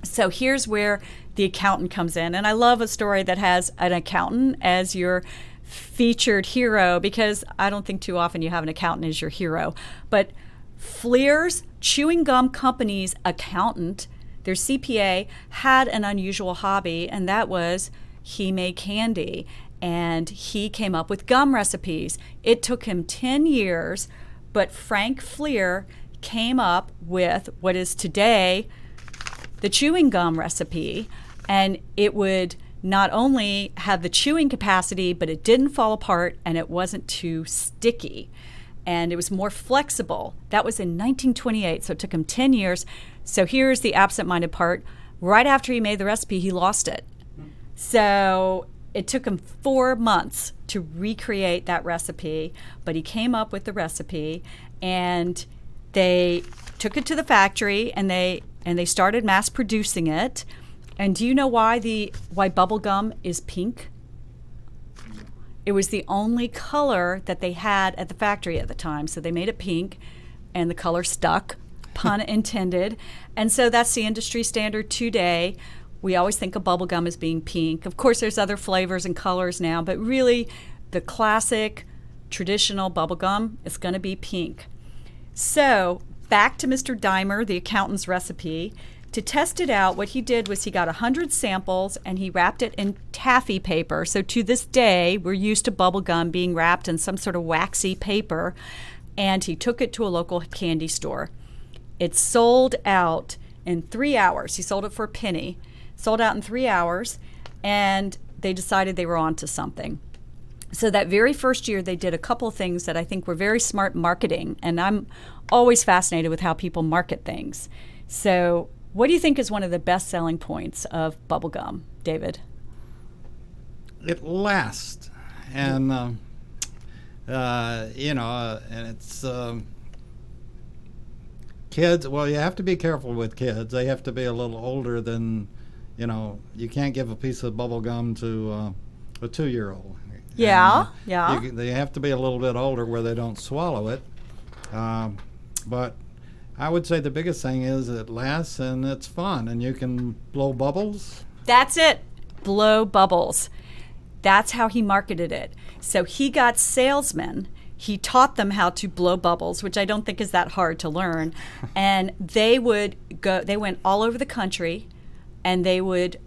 [SPEAKER 1] So here's where the accountant comes in. And I love a story that has an accountant as your featured hero, because I don't think too often you have an accountant as your hero. But Fleer's Chewing Gum Company's accountant their CPA had an unusual hobby, and that was he made candy. And he came up with gum recipes. It took him 10 years, but Frank Fleer came up with what is today the chewing gum recipe. And it would not only have the chewing capacity, but it didn't fall apart and it wasn't too sticky. And it was more flexible. That was in 1928, so it took him 10 years. So here's the absent-minded part. Right after he made the recipe, he lost it. So it took him 4 months to recreate that recipe, but he came up with the recipe, and they took it to the factory, and they started mass producing it. And do you know why bubble gum is pink? It was the only color that they had at the factory at the time, so they made it pink, and the color stuck, pun intended. And so that's the industry standard today. We always think of bubble gum as being pink. Of course, there's other flavors and colors now, but really the classic traditional bubble gum is going to be pink. So back to Mr. Dimer, the accountant's recipe. To test it out, what he did was he got 100 samples and he wrapped it in taffy paper. So to this day, we're used to bubble gum being wrapped in some sort of waxy paper. And he took it to a local candy store. It sold out in 3 hours. He sold it for a penny. Sold out in 3 hours, and they decided they were onto something. So that very first year, they did a couple of things that I think were very smart marketing, and I'm always fascinated with how people market things. So what do you think is one of the best selling points of bubble gum, David?
[SPEAKER 2] It lasts, and and it's kids. Well, you have to be careful with kids. They have to be a little older than. You can't give a piece of bubble gum to a 2-year-old.
[SPEAKER 1] Yeah,
[SPEAKER 2] and,
[SPEAKER 1] yeah.
[SPEAKER 2] They have to be a little bit older where they don't swallow it. But I would say the biggest thing is it lasts and it's fun, and you can blow bubbles.
[SPEAKER 1] That's it. Blow bubbles. That's how he marketed it. So he got salesmen. He taught them how to blow bubbles, which I don't think is that hard to learn. And they went all over the country, and they would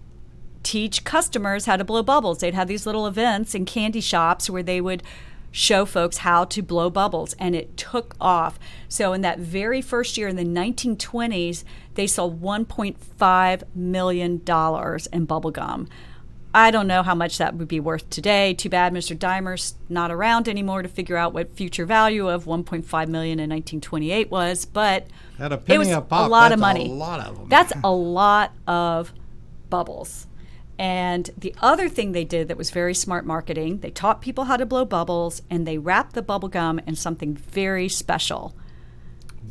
[SPEAKER 1] teach customers how to blow bubbles. They'd have these little events in candy shops where they would show folks how to blow bubbles, and it took off. So in that very first year, in the 1920s, they sold $1.5 million in bubble gum. I don't know how much that would be worth today. Too bad Mr. Dimer's not around anymore to figure out what future value of $1.5 million in 1928 was, but
[SPEAKER 2] At a penny
[SPEAKER 1] it was
[SPEAKER 2] a pop,
[SPEAKER 1] a lot
[SPEAKER 2] that's
[SPEAKER 1] of money.
[SPEAKER 2] A lot of them.
[SPEAKER 1] That's a lot of bubbles. And the other thing they did that was very smart marketing, they taught people how to blow bubbles, and they wrapped the bubble gum in something very special.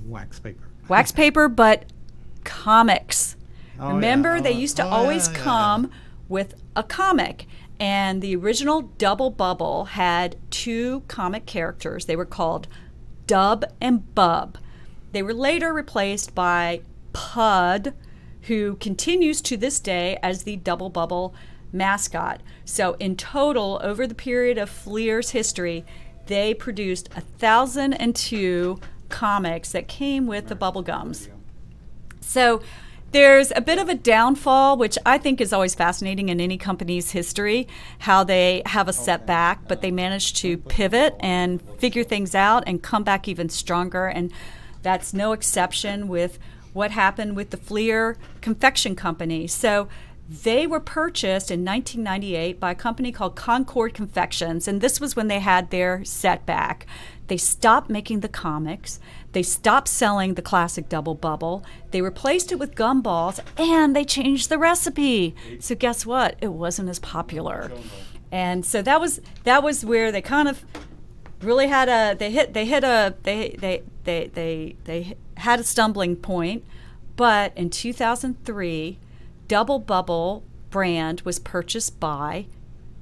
[SPEAKER 2] Wax paper.
[SPEAKER 1] Wax paper, but comics.
[SPEAKER 2] Oh,
[SPEAKER 1] Remember,
[SPEAKER 2] yeah.
[SPEAKER 1] they used to always come with a comic. And the original Double Bubble had 2 comic characters. They were called Dub and Bub. They were later replaced by Pud, who continues to this day as the Double Bubble mascot. So in total, over the period of Fleer's history, they produced 1,002 comics that came with the bubble gums. So there's a bit of a downfall, which I think is always fascinating in any company's history, how they have a setback, but they manage to pivot and figure things out and come back even stronger. And that's no exception with what happened with the Fleer Confection Company. So they were purchased in 1998 by a company called Concord Confections, and this was when they had their setback. They stopped making the comics. They stopped selling the classic Double Bubble. They replaced it with gumballs, and they changed the recipe. So guess what? It wasn't as popular. And so that was where they kind of really had a stumbling point. But in 2003, Double Bubble brand was purchased by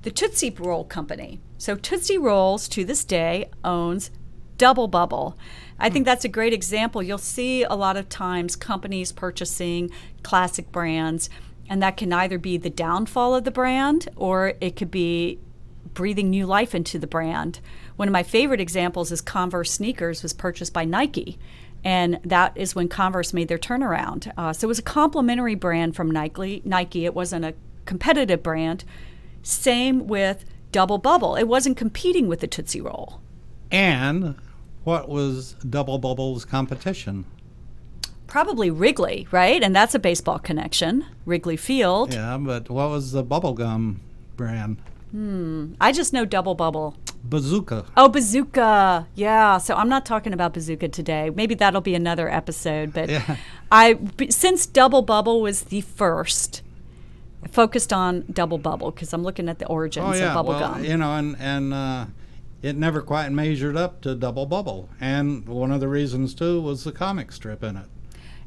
[SPEAKER 1] the Tootsie Roll Company. So Tootsie Rolls, to this day, owns Double Bubble. I think that's a great example. You'll see a lot of times companies purchasing classic brands, and that can either be the downfall of the brand or it could be breathing new life into the brand. One of my favorite examples is Converse sneakers was purchased by Nike. And that is when Converse made their turnaround. So it was a complementary brand from Nike. It wasn't a competitive brand. Same with Double Bubble. It wasn't competing with the Tootsie Roll.
[SPEAKER 2] And what was Double Bubble's competition?
[SPEAKER 1] Probably Wrigley, right? And that's a baseball connection, Wrigley Field.
[SPEAKER 2] Yeah, but what was the bubblegum brand?
[SPEAKER 1] I just know Double Bubble.
[SPEAKER 2] Bazooka.
[SPEAKER 1] Oh, Bazooka. Yeah. So I'm not talking about Bazooka today. Maybe that'll be another episode. But
[SPEAKER 2] Yeah.
[SPEAKER 1] Since Double Bubble was the first, I focused on Double Bubble because I'm looking at the origins of bubble gum.
[SPEAKER 2] You know, and it never quite measured up to Double Bubble. And one of the reasons, too, was the comic strip in it.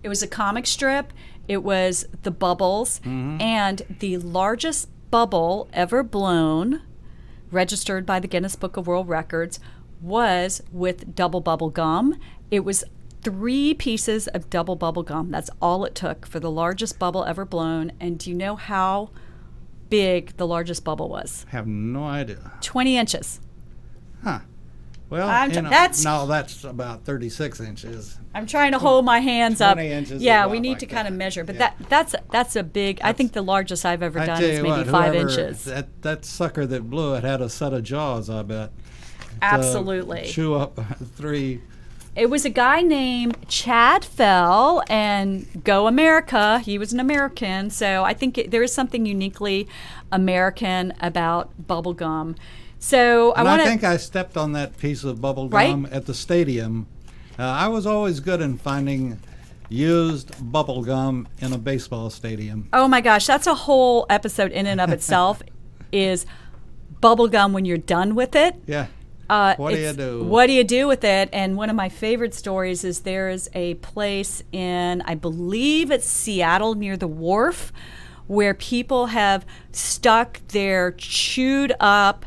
[SPEAKER 1] It was a comic strip. It was the bubbles. And the largest bubble ever blown, registered by the Guinness Book of World Records, was with Double Bubble gum. It was 3 pieces of Double Bubble gum. That's all it took for the largest bubble ever blown. And do you know how big the largest bubble was?
[SPEAKER 2] Have no idea.
[SPEAKER 1] 20 inches.
[SPEAKER 2] Huh. Well,
[SPEAKER 1] that's
[SPEAKER 2] about 36 inches.
[SPEAKER 1] I'm trying to hold my hands up.
[SPEAKER 2] 20 inches is
[SPEAKER 1] Yeah,
[SPEAKER 2] about
[SPEAKER 1] we need
[SPEAKER 2] like
[SPEAKER 1] to kind of
[SPEAKER 2] that.
[SPEAKER 1] measure. But
[SPEAKER 2] Yeah.
[SPEAKER 1] that's a big. I think the largest I've ever
[SPEAKER 2] I
[SPEAKER 1] done
[SPEAKER 2] tell
[SPEAKER 1] is
[SPEAKER 2] you
[SPEAKER 1] maybe
[SPEAKER 2] what,
[SPEAKER 1] 5
[SPEAKER 2] whoever-
[SPEAKER 1] inches.
[SPEAKER 2] That sucker that blew it had a set of jaws, I bet.
[SPEAKER 1] Absolutely.
[SPEAKER 2] Chew up 3.
[SPEAKER 1] It was a guy named Chad Fell, and go America. He was an American, so I think there is something uniquely American about bubble gum. So
[SPEAKER 2] I think I stepped on that piece of bubble gum
[SPEAKER 1] Right?
[SPEAKER 2] at the stadium. I was always good in finding used bubble gum in a baseball stadium.
[SPEAKER 1] Oh my gosh, that's a whole episode in and of itself. Is bubble gum when you're done with it?
[SPEAKER 2] Yeah. What do you do?
[SPEAKER 1] What do you do with it? And one of my favorite stories is there is a place in, I believe it's Seattle near the wharf, where people have stuck their chewed up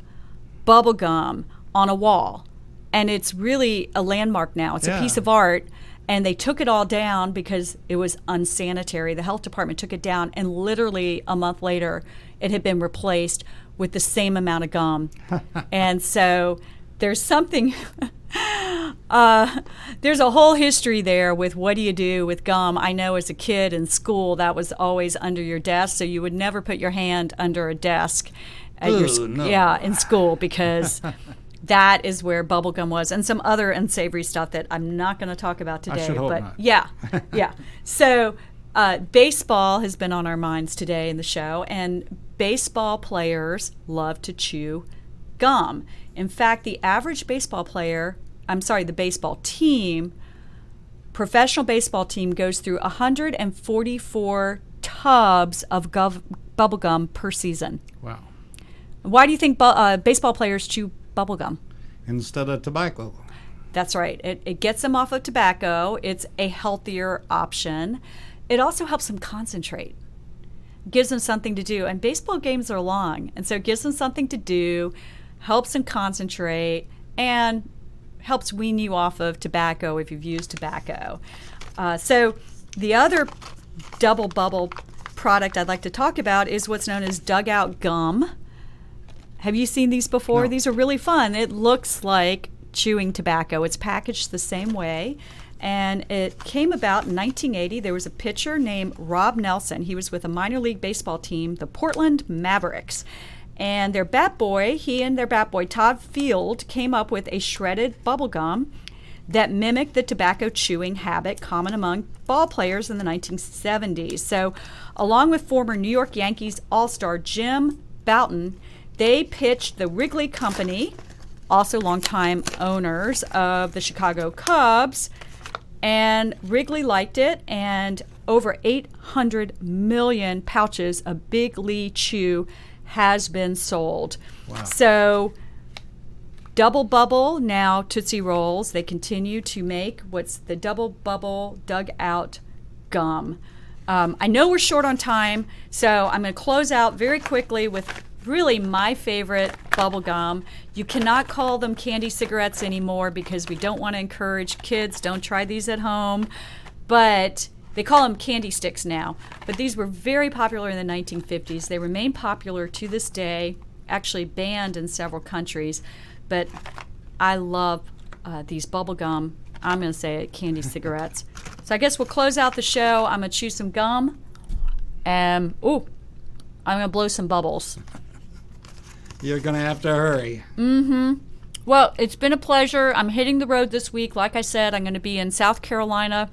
[SPEAKER 1] bubble gum on a wall. And it's really a landmark now. It's a piece of art. And they took it all down because it was unsanitary. The health department took it down, and literally a month later, it had been replaced with the same amount of gum. And so there's something, there's a whole history there with what do you do with gum. I know as a kid in school, that was always under your desk, so you would never put your hand under a desk at
[SPEAKER 2] No.
[SPEAKER 1] in school, because that is where bubble gum was, and some other unsavory stuff that I'm not going to talk about today.
[SPEAKER 2] should hope
[SPEAKER 1] but
[SPEAKER 2] not.
[SPEAKER 1] yeah. So baseball has been on our minds today in the show, and baseball players love to chew gum. In fact, the average baseball team, professional baseball team, goes through 144 tubs of bubble gum per season.
[SPEAKER 2] Wow.
[SPEAKER 1] Why do you think baseball players chew bubble gum?
[SPEAKER 2] Instead of tobacco.
[SPEAKER 1] That's right. It gets them off of tobacco. It's a healthier option. It also helps them concentrate. Gives them something to do. And baseball games are long, and so it gives them something to do, helps them concentrate, and helps wean you off of tobacco if you've used tobacco. So the other double bubble product I'd like to talk about is what's known as dugout gum. Have you seen these before?
[SPEAKER 2] No.
[SPEAKER 1] These are really fun. It looks like chewing tobacco. It's packaged the same way. And it came about in 1980. There was a pitcher named Rob Nelson. He was with a minor league baseball team, the Portland Mavericks. And their bat boy, Todd Field, came up with a shredded bubble gum that mimicked the tobacco chewing habit common among ball players in the 1970s. So, along with former New York Yankees all-star Jim Bouton, they pitched the Wrigley Company, also longtime owners of the Chicago Cubs, and Wrigley liked it, and over 800 million pouches of Big Lee Chew has been sold.
[SPEAKER 2] Wow.
[SPEAKER 1] So Double Bubble, now Tootsie Rolls, they continue to make what's the Double Bubble Dugout Gum. I know we're short on time, so I'm going to close out very quickly with really my favorite bubble gum. You cannot call them candy cigarettes anymore because we don't want to encourage kids. Don't try these at home. But they call them candy sticks now. But these were very popular in the 1950s. They remain popular to this day, actually banned in several countries. But I love these bubble gum I'm going to say it, candy cigarettes. So I guess we'll close out the show. I'm going to chew some gum. And, I'm going to blow some bubbles.
[SPEAKER 2] You're going to have to hurry.
[SPEAKER 1] Mm-hmm. Well, it's been a pleasure. I'm hitting the road this week. Like I said, I'm going to be in South Carolina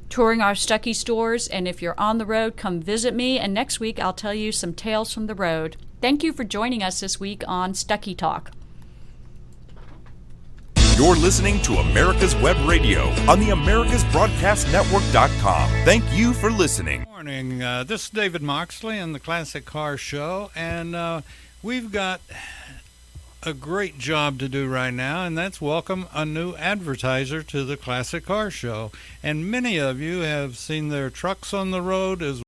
[SPEAKER 1] touring our Stuckey stores. And if you're on the road, come visit me. And next week, I'll tell you some tales from the road. Thank you for joining us this week on Stuckey Talk.
[SPEAKER 4] You're listening to America's Web Radio on the AmericasBroadcastNetwork.com. Thank you for listening.
[SPEAKER 2] Good morning. This is David Moxley on the Classic Car Show, and we've got a great job to do right now, and that's welcome a new advertiser to the Classic Car Show. And many of you have seen their trucks on the road as